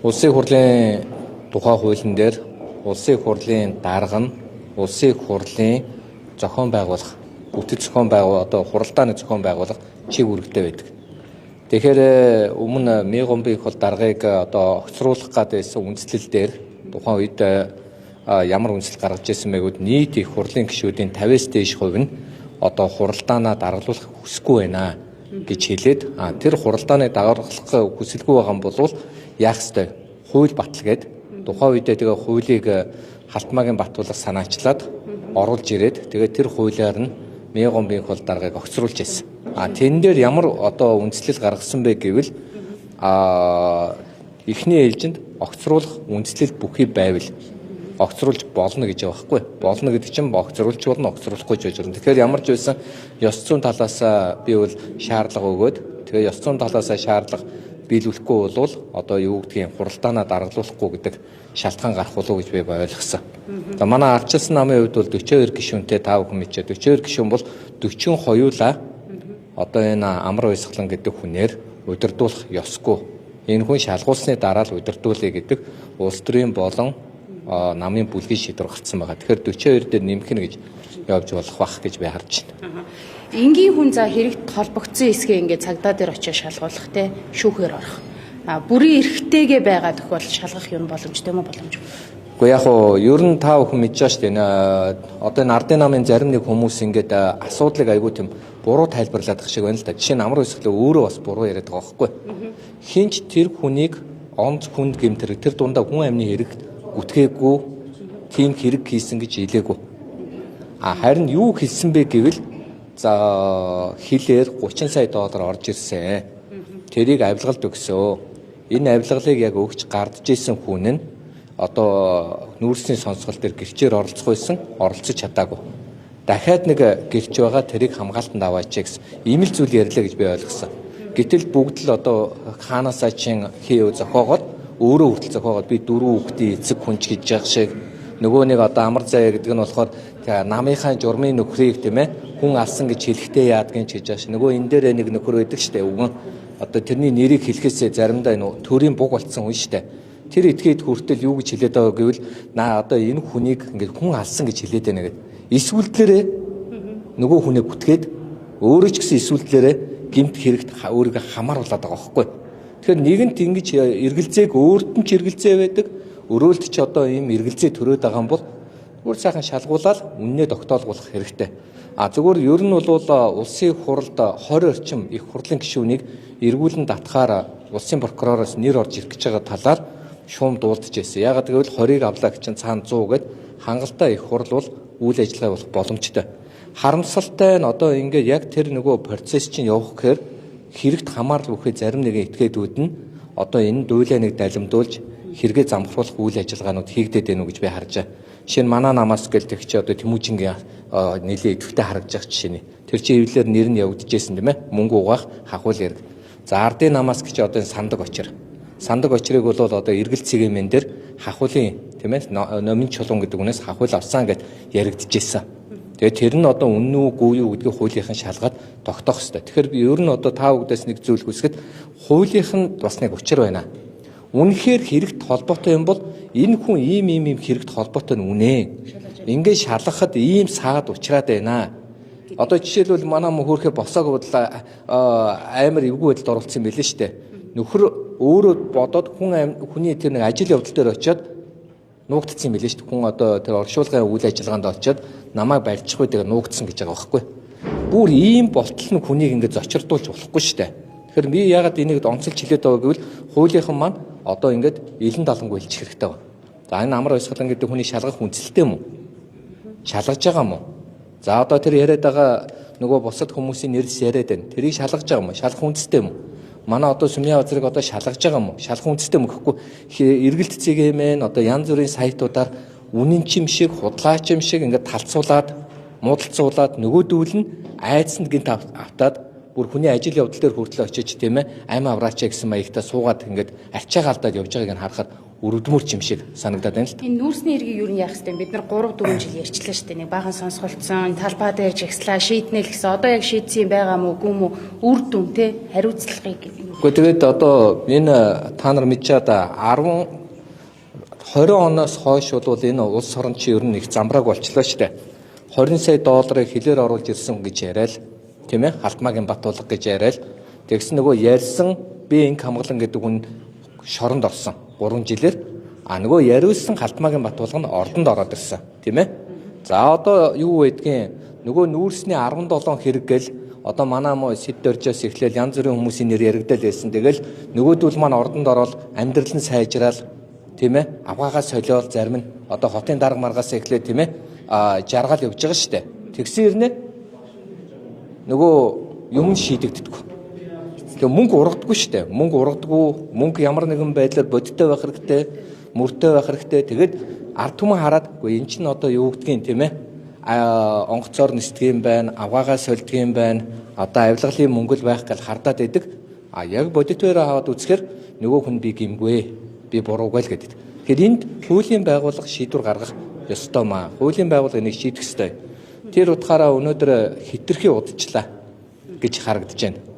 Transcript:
Улсын хурлын тухай хуулийн дээр улсын хурлын дарга нь улсын хурлын зохион байгуулах, бүтэц зохион байгуулах, одоо хуралдааны зохион байгуулах чиг үүрэгтэй байдаг. Тэгэхээр өмнө Мегомбын их хол даргыг одоо огцруулах гэдээсэн үндслэл дээр тухайн үед ямар үндслэл гаргаж ирсэн бэ гэвэл нийт их хурлын гишүүдийн 50-аас дээш хувь нь одоо хуралдаанаа даргалуулах хүсэхгүй байна гэж хэлээд тэр хуралдааны даргалах хүсэлгүй байгаа юм бол яах ёстой? Хууль баталгээд тухайн үедээ тэгээ хуулийг Халтмаагийн Батбулгаас санаачлаад оруулж ирээд тэгээд тэр хуулиар нь Мегомбын их хол даргыг огцруулж ирсэн. Тэн дээр ямар одоо үндслэл гаргасан бэ гэвэл эхний ээлжинд огцруулах үндслэл бүхий байвал огцруулж болно гэж байгаа байхгүй. Болно гэдэг чинь огцруулж болно, огцруулахгүй ч байж болно. Тэгэхээр ямар ч байсан ёс зүйн талаас би бол шаардлага өгөөд тэгээ ёс зүйн талаас шаардлага биелүүлэхгүй бол одоо юу гэдгийг хуралдаанаа даргалуулахгүй гэдэг шалтгаан гарах болов уу гэж би ойлгосон. За манай ардчилсан намын хувьд бол 42 гишүүнтэй 5 хүн мэдчихэд 42 гишүүн бол 40 хоёулаа одоо энэ амар баясгалан гэдэг хүнээр удирдуулах ёсгүй. Энэ хүн шалгуулсны дараа л удирдуулъя гэдэг улс төрийн болон намын бүлгийн шийдвэр гарсан байгаа. Тэгэхээр 42 дээр нэмэх нь гэж явж болох бах гэж би харж байна. Энгийн хүн за хэрэгт холбогдсон хэсгээ ингээд цагдаа дээр очиж шалгуулах те шүүхээр орох. Бүрийн эрхтэйгээ байгаа тохиолдолд шалгах юм боломжтой юм уу боломжгүй? Гэхдээ яг уу ер нь та бүхэн мэдж байгаа шүү дээ. Одоо энэ ардын намын зарим нэг хүмүүс ингээд асуудлыг айгүй тийм буруу тайлбарлаад их шиг байна л да. Жишээ нь амар өсгөлөө өөрөө бас буруу яриад байгаа байхгүй. Хинч тэр хүнийг онц хүнд гэмтэр тэр дундаа хүн амны хэрэг гүтгээгүй тийм хэрэг хийсэн гэж хэлээгүй. Харин юу хэлсэн бэ гэвэл за хилээр 30 сая доллар орж ирсэн. Тэрийг авилгалд өгсөө. Энэ авилгалыг яг өгч гардж исэн хүн нь одоо нүүрсний сонсгол дээр гэрчээр оролцох байсан, оролцож чадаагүй. Дахиад нэг гэрч байгаа тэрийг хамгаалтанд аваач гэсэн ийм л зүйл ярьлаа гэж би ойлгосон. Гэтэл бүгд л одоо хаанасаа чин хийв зохиогоод өөрөө хүртэл зохиогоод би 4 хүүхдийн эцэг хүнч гэж яах шиг нөгөө нэг одоо амар заяа гэдэг нь болохоор намынхаа журмын нөхрийг тийм ээ хүн алсан гэж хэлэхдээ яадгийн ч гэж яаш нөгөө энэ дээр нэг нөхөр байдаг штэ өвгөн одоо тэрний нэрийг хэлэхээсээ заримдаа энэ төрийн буг болцсон хүн штэ тэр этгээд хүртэл юу гэж хэлээд байгаа гэвэл одоо энэ хүнийг ингээд хүн алсан гэж хэлээд байна гэдэг эсвэл нөгөө хүнийг гүтгээд өөрөө ч гэсэн эсвэл гэмт хэрэгт өөрийгөө хамааруулад байгаа байхгүй. Тэгэхээр нэгэнт ингэж эргэлзээг өөрт нь ч эргэлзээ байдаг өрөөлт ч одоо ийм эргэлзээ төрөөд байгаа юм бол зүгээр сайхан шалгуулаад үннээ тогтоолгуулах хэрэгтэй. Зүгээр ер нь бол улсын хуралд 20 орчим их хурлын гишүүнийг эргүүлэн татахаар улсын прокуророос нэр орж ирэх гэж байгаа талаар шуум дуулдаж байсан. Яагаад гэвэл 20-ыг авлаа гэж чинь цаана 100 гээд хангалттай их хурл бол үйл ажиллагаа болох боломжтой. Харамсалтай нь одоо ингээд яг тэр нөгөө процесс чинь явах гэхээр хэрэгт хамаарал бүхий зарим нэгэн этгээдүүд нь одоо энэ дуйлаа нэг далимдуулж хэрэгээ замхруулах үйл ажиллагаанууд хийгдээд байна уу гэж би харж байгаа. Жишээ нь манай намаас гэлдэг чи одоо Тэмүүжингийн нэлээд идэвхтэй харагдаж байгаа жишээ нь. Тэр чинь эвлэр нэр нь явагдажсэн тийм ээ. Мөнгө угаах хахуул хэрэг. За ардын намаас гэж одоо энэ сандаг очир. Сандаг очирыг бол одоо эргэл цэгийн дээр хахуулын тийм ээ номын чулуун гэдэг үнээс хахуул авсан гэд яригдчихсэн. Тэгээд тэр нь одоо үнэн үгүй юу гэдгийг хуулийнхан шалгаад тогтоох ёстой. Тэгэхээр би ер нь одоо та бүдээс нэг зүйл хүсгэд хуулийнхан бас нэг учир байна. Үнэхээр хэрэгт холбоотой юм бол энэ хүн ийм хэрэгт холбоотой нь үнэ. Ингээд шалгахад ийм саад учраад байна. Одоо жишээлбэл манай мөхөөрхөө босоог бодлоо амар эвгүй байдалд оролцсон байлээ шүү дээ. Нөхөр өөрөө бодоод хүний тэр нэг ажил явдал дээр очиод нуугдсан юм билээ шүү дээ. Хүн одоо тэр оршуулгын үйл ажиллагаанд очиод намайг барьчих байдаг нуугдсан гэж байгаа байхгүй. Бүр ийм болтол нь хүнийг ингээд зочирдуулж болохгүй шүү дээ. Тэгэхээр би ягаад энийг онцолж хэлээд байгаа гэвэл хуулийнхан маань одоо ингээд илэн далангүй хэлчих хэрэгтэй байна. За энэ амар баясгалан гэдэг хүний шалгах үндэслэлтэй юм уу? Шалгаж байгаа юм уу? За одоо тэр яриад байгаа нөгөө бусад хүмүүсийн нэрс яриад байна. Тэрийг шалгаж байгаа юм уу? Шалгах үндэстэй юм уу? Манай одоо сүмийн газрыг одоо шалгаж байгаа юм уу? Шалгах үндэстэй юм гэхгүй эргэлт цэгийн одоо янз бүрийн сайтуудаар үнэн чим шиг, худлаач юм шиг ингээд талцуулаад, муудалцуулаад нөгөөдүүл нь айдсанд гинт автаад бүр хүний ажил явдал дээр хүртэл очиж тийм ээ амь авраачаа гэсэн маягтаа суугаад ингээд арчаагаа алдаад явж байгааг нь харахад өрөвдмөрч юм шиг санагдаад байна л та. Энэ нүүрсний эргийг юу яах вэ? Бид нар 3-4 жил ярьчлаа шүү дээ. Нэг баахан сонсголцсон, талбай дээр жагслаа, шийднэ л гэсэн. Одоо яг шийдсэн юм байгаа мó, үгүй мó? Үр дүн те хариуцлагыг. Гэхдээ тэгээд одоо энэ та нар мэдчихэд 20 оноос хойш бол энэ улс орон чи ер нь их замбрааг болчлоо шүү дээ. 20 сая долларыг хилээр оруулж ирсэн гэж яриад тийм ээ Халтмаагийн Батулга гэж яриад тэгсэн нөгөө ярьсан би инк хамглан гэдэг хүн шоронд орсон 3 жилээр нөгөө яриулсан Халтмаагийн Батулга нь ордонд ороод ирсэн тийм ээ. За одоо юу байдгийг нөгөө нүүрсний 17 хэрэг гэл одоо манай мо сэд дөржөөс эхлээл янз бүрийн хүмүүсийн нэр яригдал байсан. Тэгэл нөгөөдөл маань ордонд ороод амьдрал нь сайжраал тийм ээ авгаагаа солиол зарим нь одоо хотын дарга маргаас эхлээд тийм ээ жаргал явж байгаа шүү дээ. Тэгсэн ирнэ нөгөө юм шийдэгддэггүй. Тэгээ мөнгө ургадаггүй шүү дээ. Мөнгө ургадаггүй. Мөнгө ямар нэгэн байдлаар бодиттой байх хэрэгтэй, мөртэй байх хэрэгтэй. Тэгээд ард түмэн хараад үгүй эн чинь одоо юу гэдгийг тийм ээ онгоцоор нисдэг юм байна, авгаагаа сольдог юм байна. Одоо авилгалын мөнгө л байх гэж хардаад байдаг. Яг бодитойроо хаваад үзэхээр нөгөө хүн би гимгүй, би буруугүй л гэдэг. Тэгэхээр энд хуулийн байгууллага шийдвэр гаргах ёстой маа. Хуулийн байгууллага нэг шийдэх ёстой. Тэр утгаараа өнөөдөр хитрхи удажлаа гэж харагдаж байна.